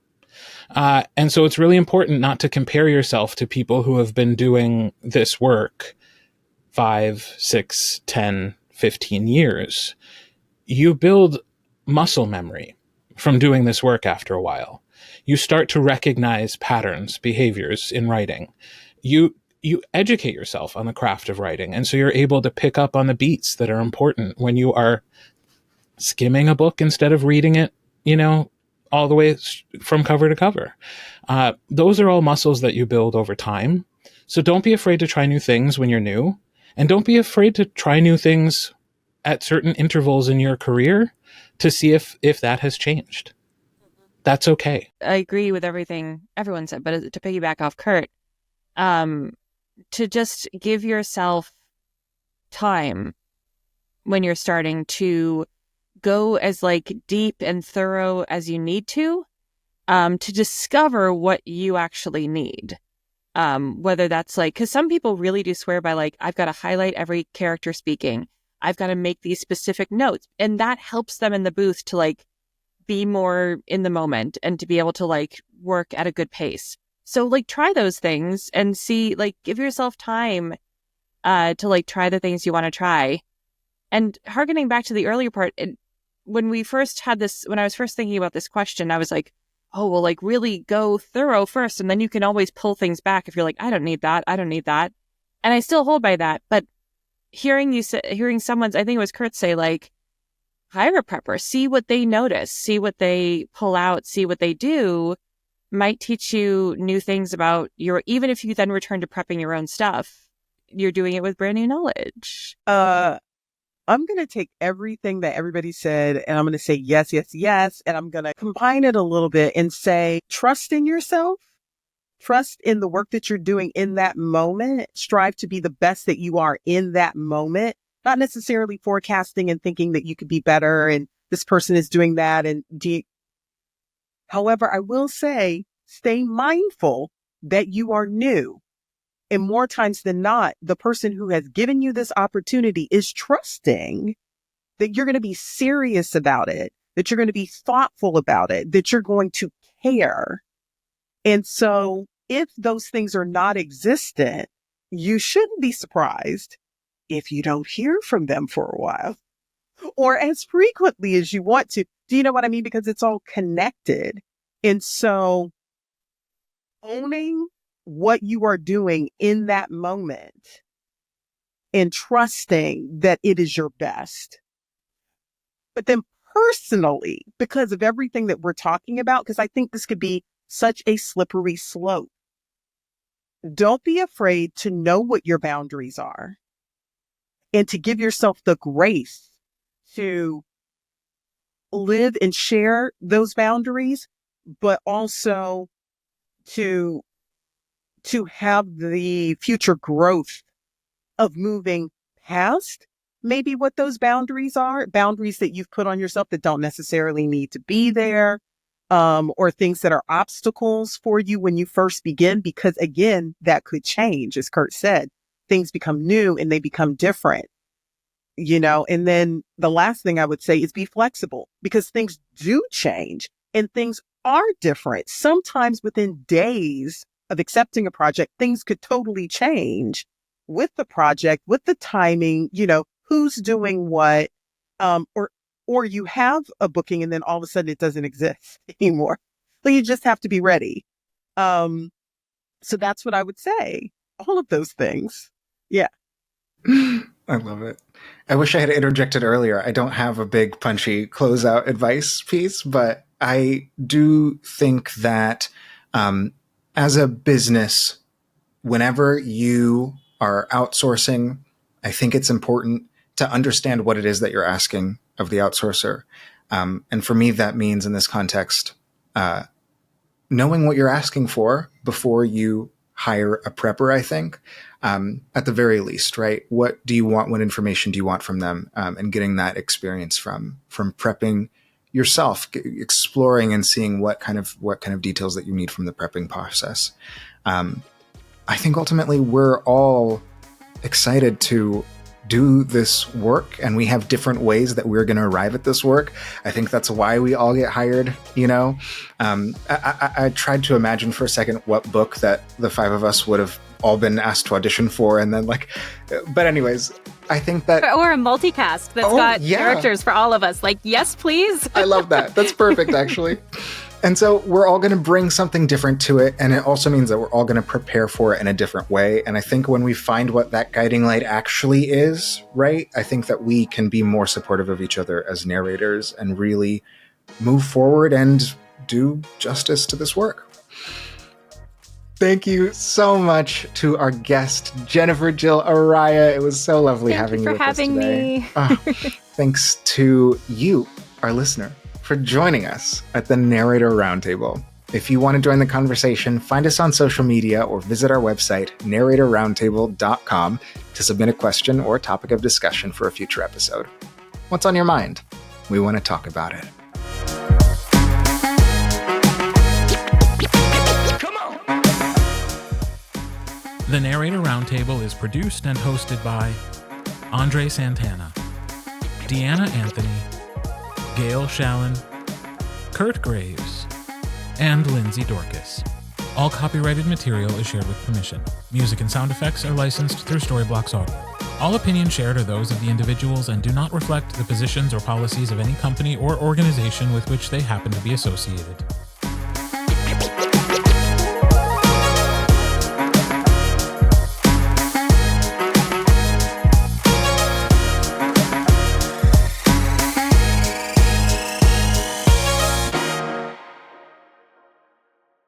And so it's really important not to compare yourself to people who have been doing this work 5, 6, 10, 15 years. You build muscle memory from doing this work after a while. You start to recognize patterns, behaviors in writing. You educate yourself on the craft of writing. And so you're able to pick up on the beats that are important when you are skimming a book instead of reading it, all the way from cover to cover. Those are all muscles that you build over time. So don't be afraid to try new things when you're new. And don't be afraid to try new things at certain intervals in your career to see if that has changed. That's okay. I agree with everything everyone said, but to piggyback off Kirt, to just give yourself time when you're starting to go as deep and thorough as you need to discover what you actually need. Whether that's because some people really do swear by I've got to highlight every character speaking. I've got to make these specific notes, and that helps them in the booth to be more in the moment and to be able to work at a good pace. So try those things and see, give yourself time to try the things you want to try. And harkening back to the earlier part, when I was first thinking about this question, I was oh, well, really go thorough first. And then you can always pull things back if you're I don't need that. I don't need that. And I still hold by that. But hearing someone's, I think it was Kirt say, hire a prepper, see what they notice, see what they pull out, see what they do, might teach you new things about even if you then return to prepping your own stuff, you're doing it with brand new knowledge. I'm going to take everything that everybody said and I'm going to say yes, yes, yes. And I'm going to combine it a little bit and say, trust in yourself, trust in the work that you're doing in that moment, strive to be the best that you are in that moment, not necessarily forecasting and thinking that you could be better and this person is doing that. However, I will say, stay mindful that you are new. And more times than not, the person who has given you this opportunity is trusting that you're going to be serious about it, that you're going to be thoughtful about it, that you're going to care. And so if those things are not existent, you shouldn't be surprised if you don't hear from them for a while or as frequently as you want to. Do you know what I mean? Because it's all connected. And so owning what you are doing in that moment and trusting that it is your best. But then personally, because of everything that we're talking about, because I think this could be such a slippery slope, don't be afraid to know what your boundaries are and to give yourself the grace to live and share those boundaries, but also to have the future growth of moving past maybe what those boundaries are, boundaries that you've put on yourself that don't necessarily need to be there. or things that are obstacles for you when you first begin, because again, that could change. As Kirt said, things become new and they become different, and then the last thing I would say is be flexible, because things do change and things are different. Sometimes within days of accepting a project, things could totally change with the project, with the timing, who's doing what, or you have a booking and then all of a sudden it doesn't exist anymore. So you just have to be ready. So that's what I would say. All of those things. Yeah. I love it. I wish I had interjected earlier. I don't have a big punchy closeout advice piece, but I do think that as a business, whenever you are outsourcing, I think it's important to understand what it is that you're asking of the outsourcer. And for me, that means in this context, knowing what you're asking for before you hire a prepper, I think, at the very least, right? What do you want? What information do you want from them? And getting that experience from prepping yourself, exploring and seeing what kind of details that you need from the prepping process. I think ultimately we're all excited to do this work, and we have different ways that we're going to arrive at this work. I think that's why we all get hired, I tried to imagine for a second what book that the five of us would have all been asked to audition for, and then but anyways, I think that... Or a multicast that's got characters for all of us. Yes, please. I love that. That's perfect, actually. And so we're all going to bring something different to it. And it also means that we're all going to prepare for it in a different way. And I think when we find what that guiding light actually is, right, I think that we can be more supportive of each other as narrators and really move forward and do justice to this work. Thank you so much to our guest, Jennifer Jill Araya. It was so lovely having you with us today. Thanks to you, our listener, for joining us at the Narrator Roundtable. If you want to join the conversation, find us on social media or visit our website, narratorroundtable.com, to submit a question or a topic of discussion for a future episode. What's on your mind? We want to talk about it. The Narrator Roundtable is produced and hosted by André Santana, Deanna Anthony, Gail Shalan, Kirt Graves, and Lindsey Dorcus. All copyrighted material is shared with permission. Music and sound effects are licensed through Storyblocks Audio. All opinions shared are those of the individuals and do not reflect the positions or policies of any company or organization with which they happen to be associated.